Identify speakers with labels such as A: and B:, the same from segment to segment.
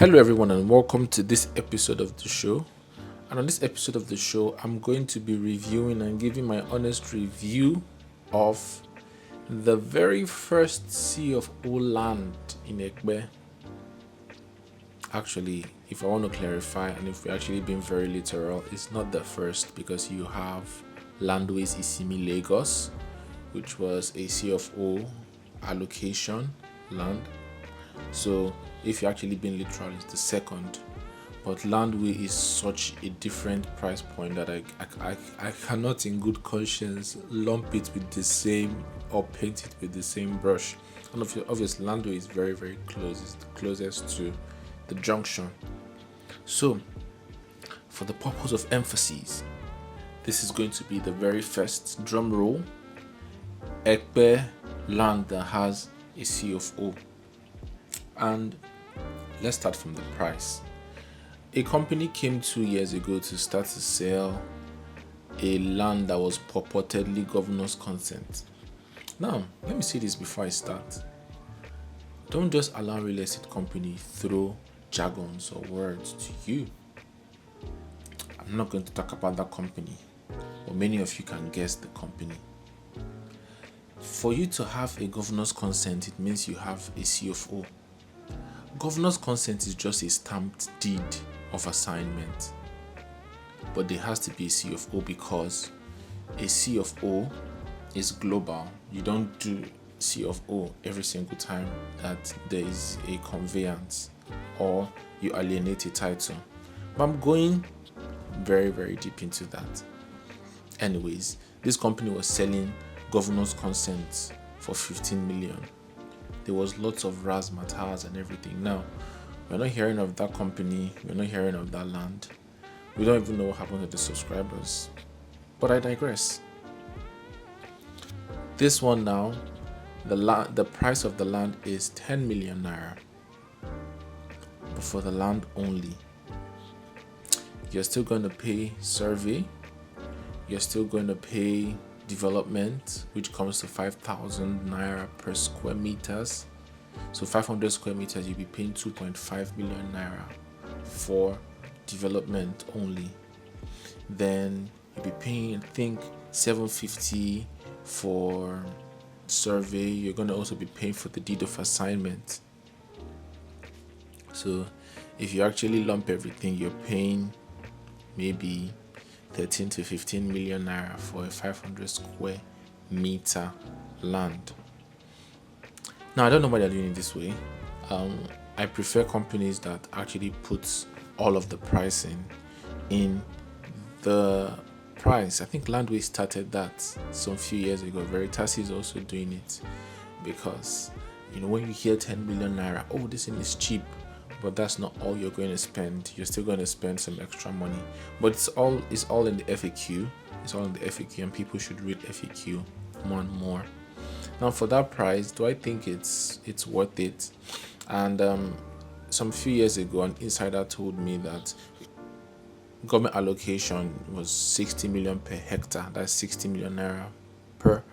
A: Hello, everyone, and welcome to this episode of the show. And on this episode of the show, I'm going to be reviewing and giving my honest review of the very first C of O land in Ekbe. Actually, if I want to clarify, and if we're actually being very literal, it's not the first because you have Landways Isimi Lagos, which was a C of O allocation land. So if you're actually being literal, it's the second. But Landway is such a different price point that I cannot in good conscience lump it with the same or paint it with the same brush. And obviously Landway is very, very close. It's the closest to the junction. So for the purpose of emphasis, this is going to be the very first drum roll Ekpe land that has a C of O. And let's start from the price. A company came 2 years ago to start to sell a land that was purportedly governor's consent. Now, let me say this before I start. Don't just allow real estate company throw jargons or words to you. I'm not going to talk about that company, but many of you can guess the company. For you to have a governor's consent, it means you have a C of O. Governor's consent is just a stamped deed of assignment, but there has to be a C of O because a C of O is global. You don't do C of O every single time that there is a conveyance or you alienate a title. But I'm going very, very deep into that. Anyways, this company was selling governor's consent for 15 million. There was lots of razzmatazz and everything. Now, we're not hearing of that company, we're not hearing of that land. We don't even know what happened to the subscribers. But I digress. This one now, the price of the land is 10 million naira. But for the land only. You're still going to pay survey, you're still going to pay development, which comes to 5,000 naira per square meters. So 500 square meters, you'll be paying 2.5 million naira for development only. Then you'll be paying, I think, 750 for survey. You're going to also be paying for the deed of assignment. So if you actually lump everything, you're paying maybe 13 to 15 million naira for a 500 square meter land. Now, I don't know why they're doing it this way. I prefer companies that actually put all of the pricing in the price. I think Landway started that some few years ago. Veritas is also doing it because, when you hear 10 million naira, oh, this thing is cheap. But that's not all you're going to spend. You're still going to spend some extra money. But it's all in the FAQ. It's all in the FAQ, and people should read FAQ more and more. Now, for that price, do I think it's worth it? And some few years ago, an insider told me that government allocation was 60 million per hectare. That's 60 million naira per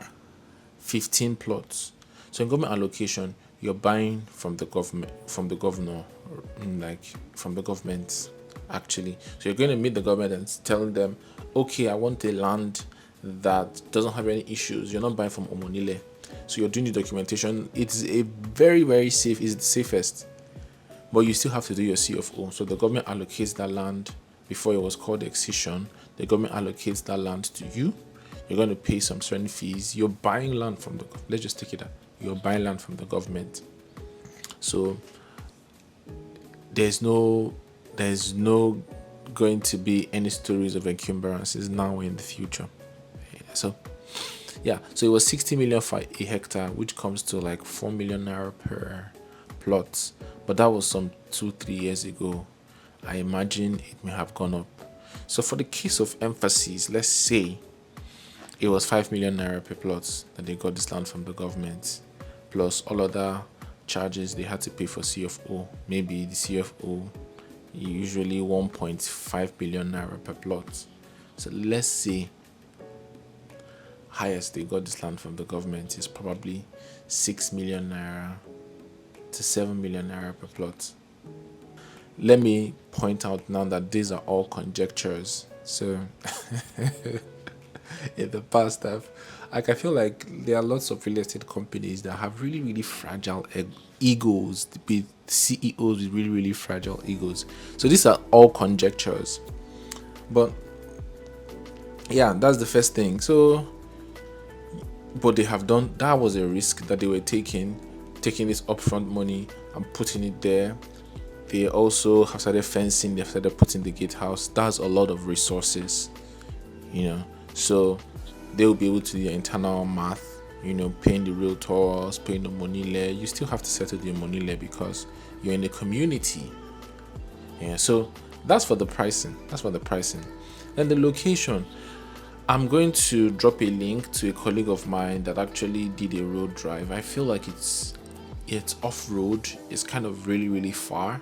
A: 15 plots. So in government allocation, you're buying from the government, from the governor, actually. So you're going to meet the government and tell them, okay, I want a land that doesn't have any issues. You're not buying from Omonile. So you're doing the documentation. It's a very, very safe, it's the safest. But you still have to do your C of O. So the government allocates that land before it was called excision. The government allocates that land to you. You're going to pay some certain fees. You're buying land from let's just take it out. You're buying land from the government. So there's no going to be any stories of encumbrances now or in the future. So it was 60 million for a hectare, which comes to like 4 million naira per plot. But that was some 2-3 years ago. I imagine it may have gone up. So for the case of emphasis, let's say it was 5 million naira per plot that they got this land from the government, plus all other charges they had to pay for CFO. Maybe the CFO usually 1.5 billion naira per plot. So let's say highest they got this land from the government is probably 6 million naira to 7 million naira per plot. let me point out now that these are all conjectures. So in the past, I feel like there are lots of real estate companies that have really, really fragile egos, with CEOs with really, really fragile egos. So these are all conjectures. But yeah, that's the first thing. So, but they have done that, was a risk that they were taking this upfront money and putting it there. They also have started fencing, they've started putting the gatehouse. That's a lot of resources, So they'll be able to do your internal math, paying the realtors, paying the money layer. You still have to settle the money layer because you're in the community. Yeah, so that's for the pricing. Then the location. I'm going to drop a link to a colleague of mine that actually did a road drive. I feel like it's off-road. It's kind of really, really far.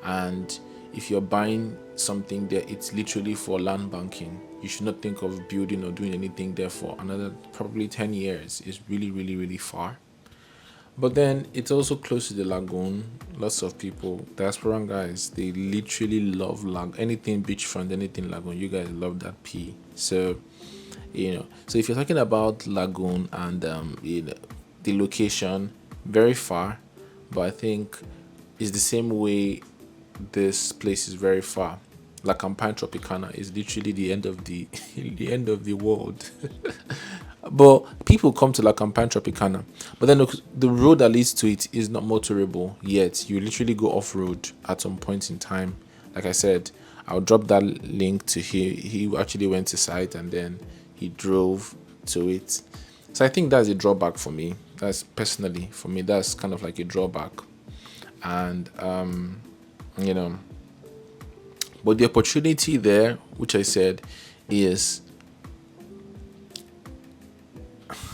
A: And if you're buying something there, it's literally for land banking. You should not think of building or doing anything there for another probably 10 years. It's really, really, really far. But then it's also close to the lagoon. Lots of people, diasporan guys, they literally love anything beachfront, anything lagoon. You guys love that P. So, so if you're talking about lagoon and the location, very far, but I think it's the same way this place is very far. Lakampine Tropicana is literally the end of the the end of the world. But people come to Lakampine Tropicana, but then the road that leads to it is not motorable yet. You literally go off road at some point in time. Like I said, I'll drop that link to he actually went to site and then he drove to it. So I think that's a drawback for me. That's personally for me, that's kind of like a drawback. And but the opportunity there, which I said, is,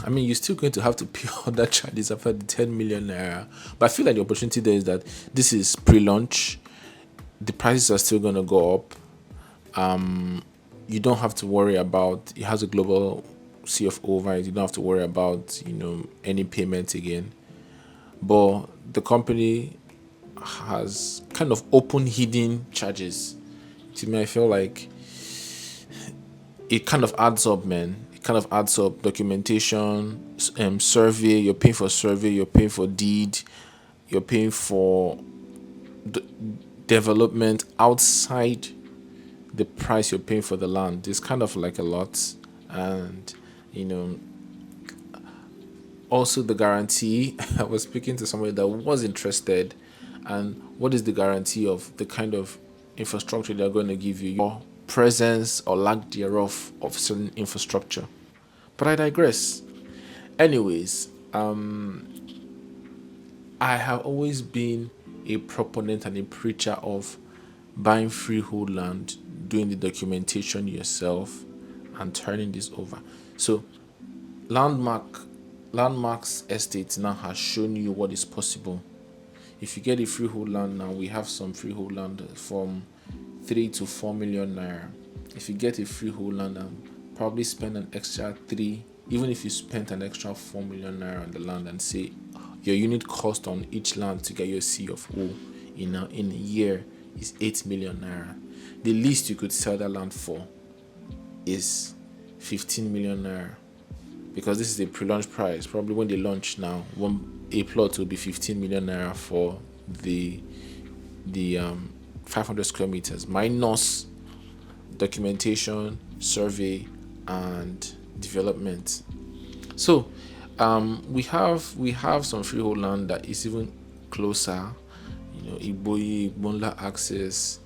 A: you're still going to have to pay all that charges after the 10 million naira. But I feel like the opportunity there is that this is pre-launch. The prices are still going to go up. You don't have to worry about, it has a global CFO over it. You don't have to worry about, any payment again. But the company has kind of open hidden charges. To me, I feel like it kind of adds up, man. It kind of adds up. Documentation, survey. You're paying for survey. You're paying for deed. You're paying for development outside the price you're paying for the land. It's kind of like a lot, and also the guarantee. I was speaking to somebody that was interested, and what is the guarantee of the kind of infrastructure they're going to give you, your presence or lack thereof of certain infrastructure. But I digress. Anyways, I have always been a proponent and a preacher of buying freehold land, doing the documentation yourself, and turning this over. So Landmarks Estates now has shown you what is possible. If you get a freehold land now, we have some freehold land from 3 to 4 million naira. If you get a freehold land and probably spend an extra 3, even if you spent an extra 4 million naira on the land, and say your unit cost on each land to get your C of O in a year is 8 million naira. The least you could sell that land for is 15 million naira. Because this is a pre-launch price. Probably when they launch now, a plot will be 15 million naira for the 500 square meters minus documentation, survey, and development. So we have some freehold land that is even closer. Igboyi, Bonla access.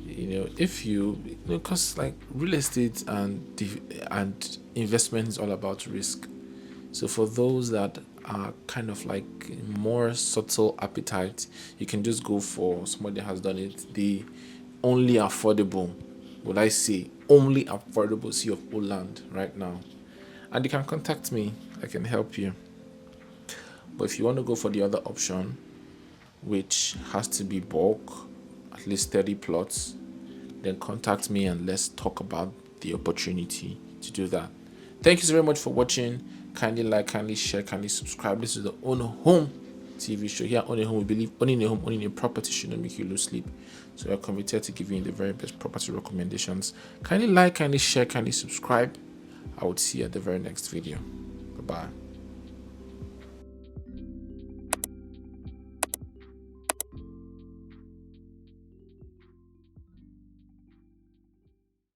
A: If because like real estate and investment is all about risk. So for those that are kind of like more subtle appetite, you can just go for somebody that has done it. The only affordable, would I say, only affordable C of O land right now. And you can contact me, I can help you. But if you want to go for the other option, which has to be bulk, at least 30 plots, then contact me and let's talk about the opportunity to do that. Thank you so very much for watching. Kindly like, kindly share, kindly subscribe. This is the Ownahome TV show. Here on Home, we believe owning a home, owning a property should not make you lose sleep. So we are committed to giving you the very best property recommendations. Kindly like, kindly share, kindly subscribe. I would see you at the very next video. Bye bye.